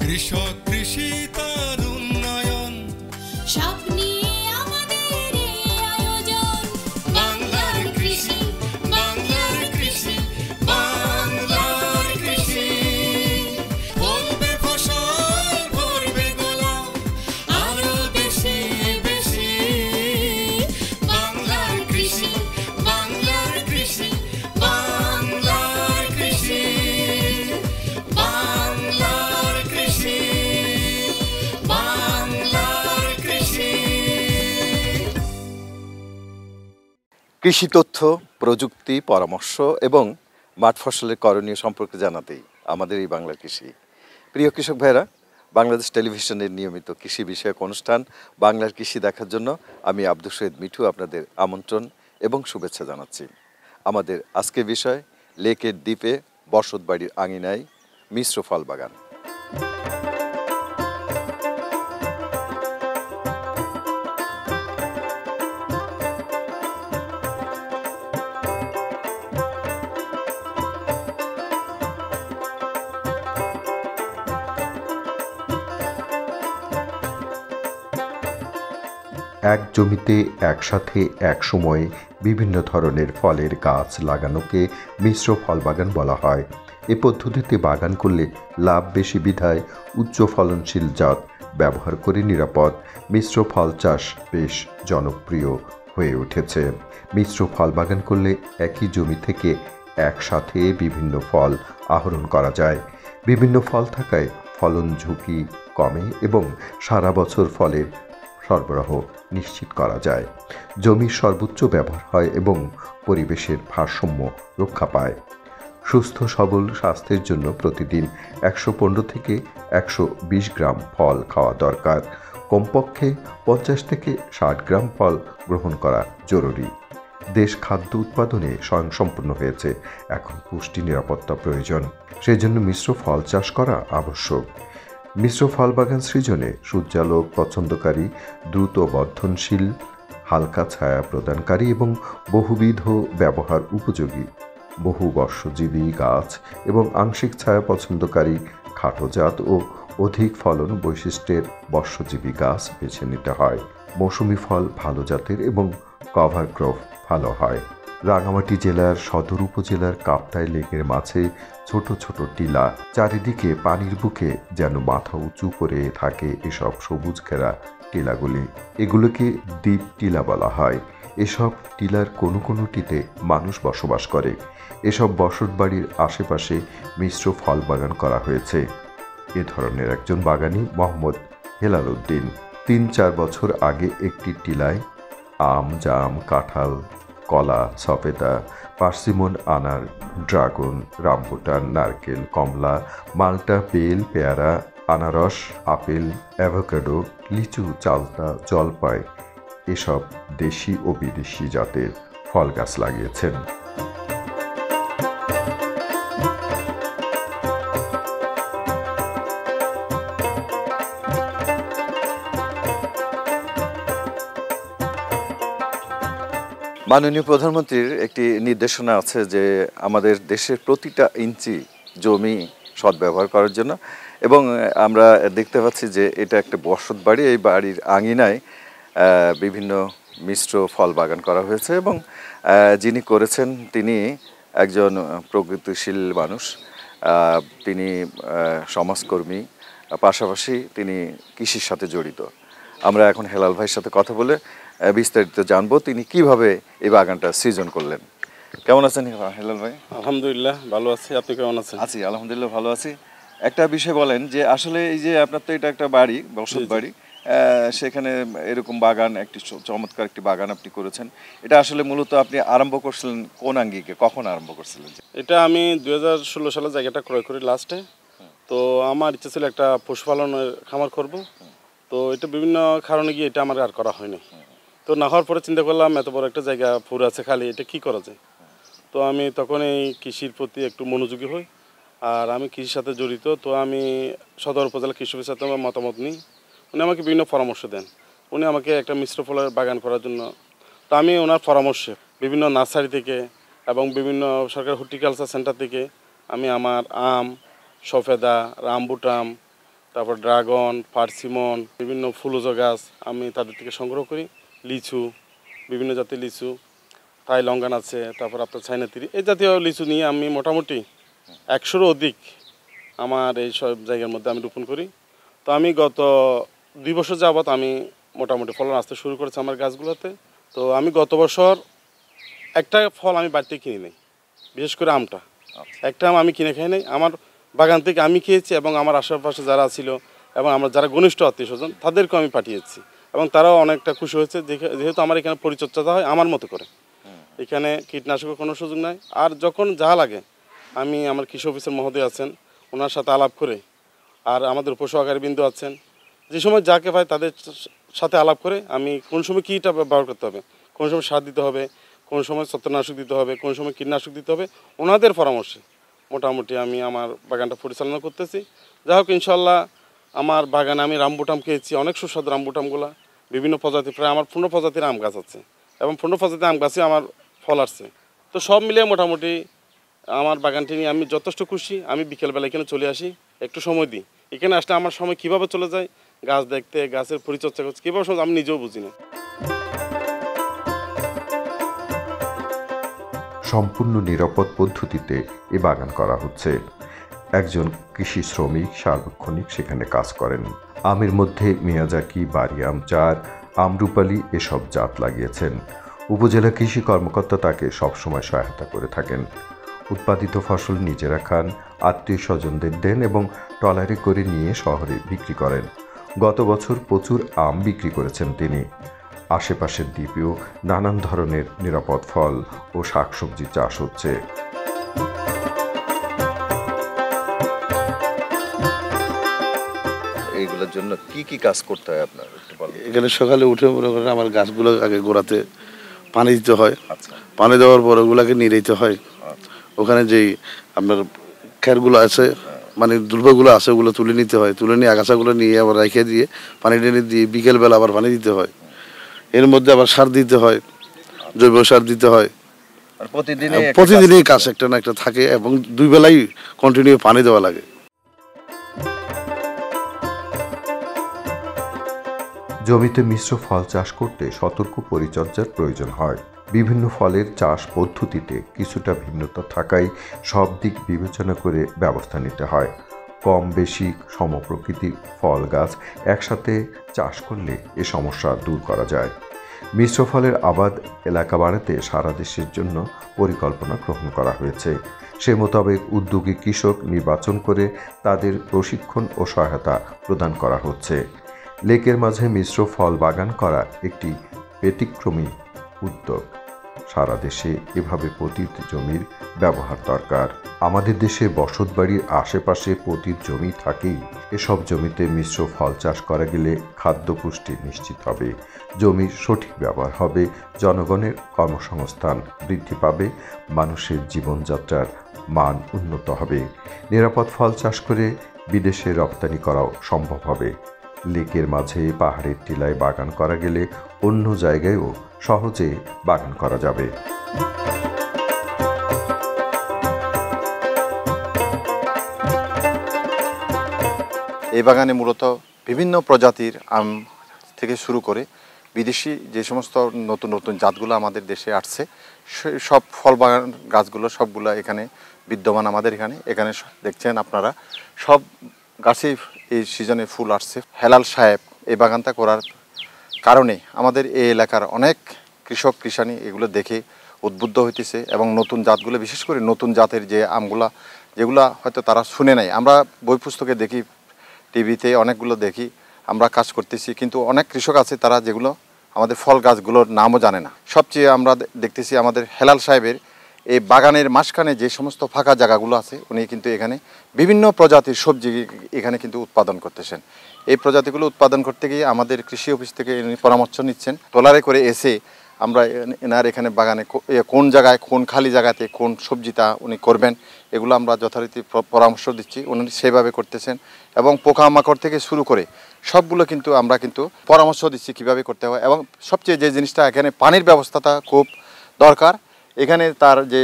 কৃষক কৃষি তার উন্নয়ন সব নিয়ে আমাদের এই আয়োজন। বাংলার কৃষি, বাংলার কৃষি, বাংলার কৃষি। ফলবে ফসল, ভরবে গোলা, আরো বেশি বেশি। বাংলার কৃষি, বাংলার কৃষি, বাংলার কৃষি, বাংলার কৃষি, বাংলার কৃষি। কৃষি তথ্য, প্রযুক্তি, পরামর্শ এবং মাঠ ফসলের করণীয় সম্পর্কে জানাতেই আমাদের এই বাংলার কৃষি। প্রিয় কৃষক ভাইরা, বাংলাদেশ টেলিভিশনের নিয়মিত কৃষি বিষয়ক অনুষ্ঠান বাংলার কৃষি দেখার জন্য আমি আব্দুল শহীদ মিঠু আপনাদের আমন্ত্রণ এবং শুভেচ্ছা জানাচ্ছি। আমাদের আজকের বিষয় লেকের দ্বীপে বসতবাড়ির আঙিনায় মিশ্র ফল বাগান। এক জমিতে একসাথে এক সময়ে বিভিন্ন ধরনের ফলের গাছ লাগানোকে মিশ্র ফল বাগান বলা হয়। এ পদ্ধতিতে বাগান করলে লাভ বেশি বিধায় উচ্চ ফলনশীল জাত ব্যবহার করে নিরাপদ মিশ্র ফল চাষ বেশ জনপ্রিয় হয়ে উঠেছে। মিশ্র ফল বাগান করলে একই জমি থেকে একসাথে বিভিন্ন ফল আহরণ করা যায়। বিভিন্ন ফল থাকায় ফলন ঝুঁকি কমে এবং সারা বছর ফলের সরবরাহ নিশ্চিত করা যায়। জমির সর্বোচ্চ ব্যবহার হয় এবং পরিবেশের ভারসাম্য রক্ষা পায়। সুস্থ সবল স্বাস্থ্যের জন্য প্রতিদিন 115 থেকে 120 গ্রাম ফল খাওয়া দরকার। কমপক্ষে 50 থেকে 60 গ্রাম ফল গ্রহণ করা জরুরি। দেশ খাদ্য উৎপাদনে স্বয়ংসম্পূর্ণ হয়েছে, এখন পুষ্টি নিরাপত্তা প্রয়োজন। সেজন্য মিশ্র ফল চাষ করা আবশ্যক। মিশ্র ফল বাগান সৃজনে সূর্যালোক পছন্দকারী, দ্রুত বর্ধনশীল, হালকা ছায়া প্রদানকারী এবং বহুবিধ ব্যবহার উপযোগী বহু বর্ষজীবী গাছ এবং আংশিক ছায়া পছন্দকারী খাটোজাত ও অধিক ফলন বৈশিষ্ট্যের বর্ষজীবী গাছ বেছে নিতে হয়। মৌসুমি ফল ভালো জাতের এবং কভার ক্রপ ভালো হয়। রাঙামাটি জেলার সদর উপজেলার কাপ্তাই লেকের মাঝে ছোট ছোট টিলা, চারিদিকে পানির বুকে যেন মাথা উঁচু করে থাকে এসব সবুজ ঘেরা টিলাগুলি। এগুলোকে দ্বীপ টিলা বলা হয়। এসব টিলার কোনো কোনোটিতে মানুষ বসবাস করে। এসব বসতবাড়ির আশেপাশে মিশ্র ফল বাগান করা হয়েছে। এ ধরনের একজন বাগানি মোহাম্মদ হেলাল উদ্দিন 3-4 বছর আগে একটি টিলায় আম, জাম, কাঁঠাল, কলা, সফেদা, পার্সিমন, আনার, ড্রাগন, রামবুটান, নারকেল, কমলা, মাল্টা, বেল, পেয়ারা, আনারস, আপেল, অ্যাভোকাডো, লিচু, চালতা, জলপাই এসব দেশি ও বিদেশি জাতের ফল গাছ লাগিয়েছেন। মাননীয় প্রধানমন্ত্রীর একটি নির্দেশনা আছে যে আমাদের দেশের প্রতিটা ইঞ্চি জমি সদ্ব্যবহার করার জন্য, এবং আমরা দেখতে পাচ্ছি যে এটা একটা বসত বাড়ি। এই বাড়ির আঙিনায় বিভিন্ন মিশ্র ফল বাগান করা হয়েছে এবং যিনি করেছেন তিনি একজন প্রগতিশীল মানুষ। তিনি সমাজকর্মী, পাশাপাশি তিনি কৃষির সাথে জড়িত। আমরা এখন হেলাল ভাইয়ের সাথে কথা বলে বিস্তারিত জানবো তিনি কিভাবে এই বাগানটা সৃজন করলেন। কেমন আছেন হেলাল ভাই? আলহামদুলিল্লাহ ভালো আছি, আপনি কেমন আছেন? আছি আলহামদুলিল্লাহ ভালো আছি। একটা বিষয় বলেন যে আসলে এই যে আপনার তো এটা একটা বাড়ি, বসত বাড়ি, সেখানে এরকম বাগান, একটি চমৎকার একটি বাগান আপনি করেছেন। এটা আসলে মূলত আপনি আরম্ভ করছিলেন কোন আঙ্গিকে, কখন আরম্ভ করছিলেন? এটা আমি 2016 সালে জায়গাটা ক্রয় করি লাস্টে। তো আমার ইচ্ছা ছিল একটা পশুপালনের খামার করব। তো এটা বিভিন্ন কারণে গিয়ে এটা আমার আর করা হয়নি। তো না হওয়ার পরে চিন্তা করলাম এত বড় একটা জায়গা পুরো আছে খালি, এটা কি করা যায়। তো আমি তখন এই কৃষির প্রতি একটু মনোযোগী হই, আর আমি কৃষির সাথে জড়িত। তো আমি সদর উপজেলা কৃষি অফিসের সাথে আমার মতামত নিই। উনি আমাকে বিভিন্ন পরামর্শ দেন। উনি আমাকে একটা মিশ্র ফলের বাগান করার জন্য, তো আমি ওনার পরামর্শে বিভিন্ন নার্সারি থেকে এবং বিভিন্ন সরকারি হর্টিকালচার সেন্টার থেকে আমি আমার আম, সফেদা, রামবুটান, তারপর ড্রাগন, পার্সিমন, বিভিন্ন ফুলজ গাছ আমি তাদের থেকে সংগ্রহ করি। লিচু, বিভিন্ন জাতের লিচু, থাই লঙ্গান আছে, তারপর আপনার চাইনাতিরি, এই জাতীয় লিচু নিয়ে আমি মোটামুটি 100-এরও অধিক আমার এই সব জায়গার মধ্যে আমি রোপণ করি। তো আমি গত 2 বছর যাবৎ আমি মোটামুটি ফলন আসতে শুরু করেছি আমার গাছগুলোতে। তো আমি গত বছর একটা ফল আমি বাড়িতে কিনে নিই, বিশেষ করে আমটা। একটা আম আমি কিনে খাই নাই, আমার বাগান থেকে আমি খেয়েছি এবং আমার আশেপাশে যারা ছিল এবং আমার যারা ঘনিষ্ঠ আত্মীয় স্বজন তাদেরকেও আমি পাঠিয়েছি এবং তারাও অনেকটা খুশি হয়েছে, যেহেতু আমার এখানে পরিচর্যা হয় আমার মতো করে। এখানে কীটনাশকের কোনো সুযোগ নাই। আর যখন যা লাগে আমি আমার কৃষি অফিসার মহোদয় আছেন, ওনার সাথে আলাপ করে, আর আমাদের উপসহকারী বিন্দু আছেন, যে সময় যাকে পাই তাদের সাথে আলাপ করে আমি কোন সময় কীটা ব্যবহার করতে হবে, কোন সময় সার দিতে হবে, কোন সময় ছত্রনাশক দিতে হবে, কোন সময় কীটনাশক দিতে হবে, ওনাদের পরামর্শে মোটামুটি আমি আমার বাগানটা পরিচালনা করতেছি। যাই হোক, ইনশাল্লাহ আমার বাগানে আমি রামবুটাম খেয়েছি, অনেক সুস্বাদু রামবুটামগুলো, বিভিন্ন প্রজাতি, প্রায় আমার 15 প্রজাতির আম গাছ আছে এবং 15 প্রজাতির আম গাছে আমার ফল আসছে। তো সব মিলিয়ে মোটামুটি আমার বাগানটি নিয়ে আমি যথেষ্ট খুশি। আমি বিকেলবেলা এখানে চলে আসি, একটু সময় দিই। এখানে আসলে আমার সময় কীভাবে চলে যায় গাছ দেখতে, গাছের পরিচর্যা করতে, কীভাবে আমি নিজেও বুঝি না। সম্পূর্ণ নিরাপদ পদ্ধতিতে এ বাগান করা হচ্ছে। একজন কৃষি শ্রমিক সার্বক্ষণিক সেখানে কাজ করেন। আমের মধ্যে মিয়াজাকি, বারিয়াম 4, আমরুপালি এসব জাত লাগিয়েছেন। উপজেলা কৃষি কর্মকর্তা তাকে সবসময় সহায়তা করে থাকেন। উৎপাদিত ফসল নিজেরা খান, আত্মীয় স্বজনদের দেন এবং ট্রলারে করে নিয়ে শহরে বিক্রি করেন। গত বছর প্রচুর আম বিক্রি করেছেন তিনি। আশেপাশের দ্বীপেও নানান ধরনের নিরাপদ ফল ও শাকসবজি চাষ হচ্ছে। এইগুলোর জন্য কি কি কাজ করতে হয় আপনার একটু বলুন। এখানে সকালে উঠে মনে করেন আমার গাছগুলো আগে গোড়াতে পানি দিতে হয়। আচ্ছা, পানি দেওয়ার পর ওগুলাকে নিড়াইতে হয়। ওখানে যেই আপনার খেরগুলো আছে, মানে দুর্বগুলো আছে, ওগুলো তুলে নিতে হয়। তুলে নিয়ে আগাছাগুলো নিয়ে আবার রেখে দিয়ে পানি টেনে দিয়ে বিকেলবেলা আবার পানি দিতে হয়। এর মধ্যে আবার সার দিতে হয়, জৈব সার দিতে হয়। প্রতিদিনই কাজ একটা না একটা থাকে এবং 2 বেলাই কন্টিনিউ পানি দেওয়া লাগে। জমিতে মিশ্র ফল চাষ করতে সতর্ক পরিচর্যার প্রয়োজন হয়। বিভিন্ন ফলের চাষ পদ্ধতিতে কিছুটা ভিন্নতা থাকায় সব দিক বিবেচনা করে ব্যবস্থা নিতে হয়। কম বেশি সমপ্রকৃতির ফল গাছ একসাথে চাষ করলে এ সমস্যা দূর করা যায়। মিশ্র ফলের আবাদ এলাকা বাড়াতে সারা দেশের জন্য পরিকল্পনা গ্রহণ করা হয়েছে। সে মোতাবেক উদ্যোগী কৃষক নির্বাচন করে তাদের প্রশিক্ষণ ও সহায়তা প্রদান করা হচ্ছে। লেকের মাঝে মিশ্র ফল বাগান করা একটি ব্যতিক্রমী উদ্যোগ। সারা দেশে এভাবে পতিত জমির ব্যবহার দরকার। আমাদের দেশে বসতবাড়ির আশেপাশে পতিত জমি থাকেই। এসব জমিতে মিশ্র ফল চাষ করা গেলে খাদ্য পুষ্টি নিশ্চিত হবে, জমির সঠিক ব্যবহার হবে, জনগণের কর্মসংস্থান বৃদ্ধি পাবে, মানুষের জীবনযাত্রার মান উন্নত হবে। নিরাপদ ফল চাষ করে বিদেশে রপ্তানি করাও সম্ভব হবে। লেকের মাঝে পাহাড়ের টিলায় বাগান করা গেলে অন্য জায়গায়ও সহজে বাগান করা যাবে। এই বাগানে মূলত বিভিন্ন প্রজাতির আম থেকে শুরু করে বিদেশি যে সমস্ত নতুন নতুন জাতগুলো আমাদের দেশে আসছে, সব ফল বাগান গাছগুলো সবগুলো এখানে বিদ্যমান। আমাদের এখানে দেখছেন আপনারা সব গাছে এই সিজনে ফুল আসছে। হেলাল সাহেব এই বাগানটা করার কারণে আমাদের এই এলাকার অনেক কৃষক কৃষানি এগুলো দেখে উদ্বুদ্ধ হইতেছে এবং নতুন জাতগুলো, বিশেষ করে নতুন জাতের যে আমগুলা যেগুলা হয়তো তারা শুনে নাই, আমরা বই পুস্তকে দেখি, টিভিতে অনেকগুলো দেখি, আমরা কাজ করতেছি, কিন্তু অনেক কৃষক আছে তারা যেগুলো আমাদের ফল গাছগুলোর নামও জানে না। সবচেয়ে আমরা দেখতেছি আমাদের হেলাল সাহেবের এই বাগানের মাঝখানে যে সমস্ত ফাঁকা জায়গাগুলো আছে, উনি কিন্তু এখানে বিভিন্ন প্রজাতির সবজি এখানে কিন্তু উৎপাদন করতেছেন। এই প্রজাতিগুলো উৎপাদন করতে গিয়ে আমাদের কৃষি অফিস থেকে পরামর্শ নিচ্ছেন। ট্রলারে করে এসে আমরা এনার এখানে বাগানে কোন জায়গায়, কোন খালি জায়গাতে কোন সবজিটা উনি করবেন, এগুলো আমরা যথারীতি পরামর্শ দিচ্ছি, উনি সেভাবে করতেছেন। এবং পোকামাকড় থেকে শুরু করে সবগুলো কিন্তু আমরা কিন্তু পরামর্শ দিচ্ছি কীভাবে করতে হয়। এবং সবচেয়ে যে জিনিসটা এখানে পানির ব্যবস্থাটা খুব দরকার। এখানে তার যে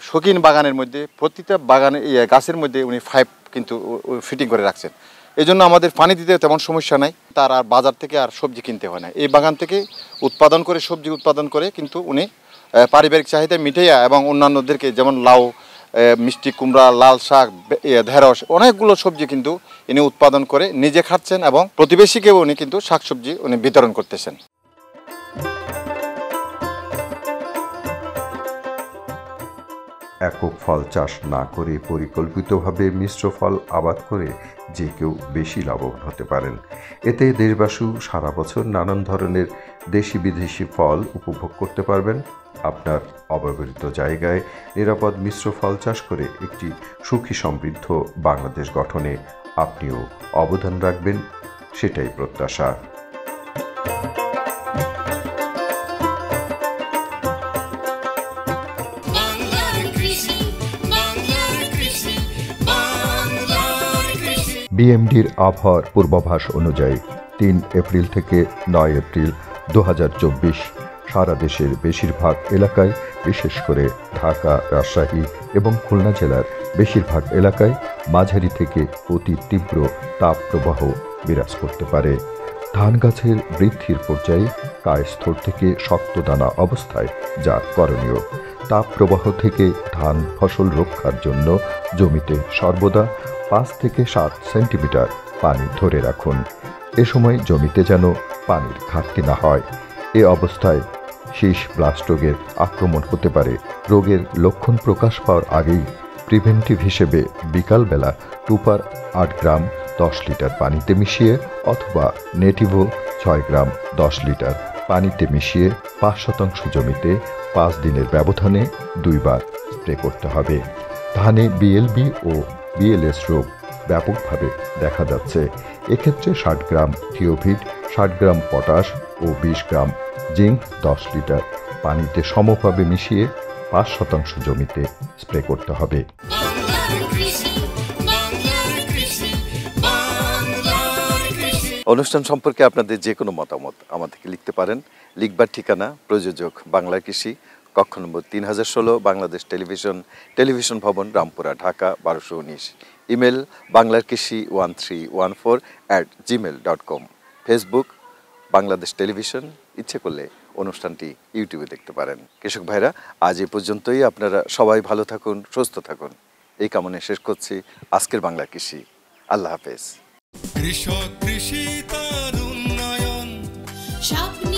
শৌখিন বাগানের মধ্যে প্রতিটা বাগানে গাছের মধ্যে উনি 5 কিন্তু ফিটিং করে রাখছেন। এই জন্য আমাদের পানি দিতে তেমন সমস্যা নাই, তার আর বাজার থেকে আর সবজি কিনতে হয় না। এই বাগান থেকে উৎপাদন করে সবজি উৎপাদন করে কিন্তু উনি পারিবারিক চাহিদা মিটাইয়া এবং অন্যান্যদেরকে যেমন লাউ, মিষ্টি কুমড়া, লাল শাক, ঢেঁড়স অনেকগুলো সবজি কিন্তু ইনি উৎপাদন করে নিজে খাচ্ছেন এবং প্রতিবেশীকেও উনি কিন্তু শাকসবজি উনি বিতরণ করতেছেন। একক ফল চাষ না করে পরিকল্পিতভাবে মিশ্র ফল আবাদ করে যে কেউ বেশি লাভবান হতে পারেন। এতে দেশবাসী সারা বছর নানান ধরনের দেশি বিদেশি ফল উপভোগ করতে পারবেন। আপনার অব্যবহৃত জায়গায় নিরাপদ মিশ্র ফল চাষ করে একটি সুখী সমৃদ্ধ বাংলাদেশ গঠনে আপনিও অবদান রাখবেন, সেটাই প্রত্যাশা। বাংলার কৃষি, বাংলার কৃষি, বাংলার কৃষি। বিএমডির আবহাওয়ার পূর্বাভাস অনুযায়ী 3 এপ্রিল থেকে 9 এপ্রিল 2024 সারা দেশের বেশিরভাগ এলাকায়, বিশেষ করে ঢাকা, রাজশাহী এবং খুলনা জেলার বেশিরভাগ এলাকায় মাঝারি থেকে অতি তীব্র তাপপ্রবাহ বিরাজ করতে পারে। ধান গাছের বৃদ্ধির পর্যায়ে কায়স্থর থেকে শক্ত দানা অবস্থায় যা করণীয়। তাপপ্রবাহ থেকে ধান ফসল রক্ষার জন্য জমিতে সর্বদা 5 থেকে 7 সেন্টিমিটার পানি ধরে রাখুন। এ সময় জমিতে যেন পানির ঘাটতি না হয়। এ অবস্থায় শীষ ব্লাস্ট রোগের আক্রমণ হতে পারে। রোগের লক্ষণ প্রকাশ পাওয়ার আগেই প্রিভেন্টিভ হিসেবে বিকালবেলা টুপার 8 গ্রাম 10 লিটার পানিতে মিশিয়ে অথবা নেটিভো 6 গ্রাম 10 লিটার পানিতে মিশিয়ে 5% জমিতে 5 দিনের ব্যবধানে 2 বার স্প্রে করতে হবে। ধানে বিএলবি ও বিএলএস রোগ ব্যাপকভাবে দেখা যাচ্ছে। এক্ষেত্রে 60 গ্রাম থিওভিড, 60 গ্রাম পটাশ ও 20 গ্রাম জিঙ্ক 10 লিটার পানিতে সমভাবে মিশিয়ে 5% জমিতে স্প্রে করতে হবে। বাংলার কৃষি, বাংলার কৃষি, বাংলার কৃষি। অনুষ্ঠান সম্পর্কে আপনাদের যে কোনো মতামত আমাদেরকে লিখতে পারেন। লিখবার ঠিকানা প্রযোজক বাংলার কৃষি, কক্ষ নম্বর 3016, বাংলাদেশ টেলিভিশন ভবন, রামপুরা, ঢাকা 1219। ইমেল বাংলার কৃষি 1314@gmail.com। Facebook Bangladesh television. ইচ্ছে করলে অনুষ্ঠানটি ইউটিউবে দেখতে পারেন। কৃষক ভাইরা, আজ এই পর্যন্তই। আপনারা সবাই ভালো থাকুন, সুস্থ থাকুন, এই কামনায় শেষ করছি আজকের বাংলা কৃষি। আল্লাহ হাফেজ। কৃষক কৃষি তার উন্নয়ন, স্বপ্ন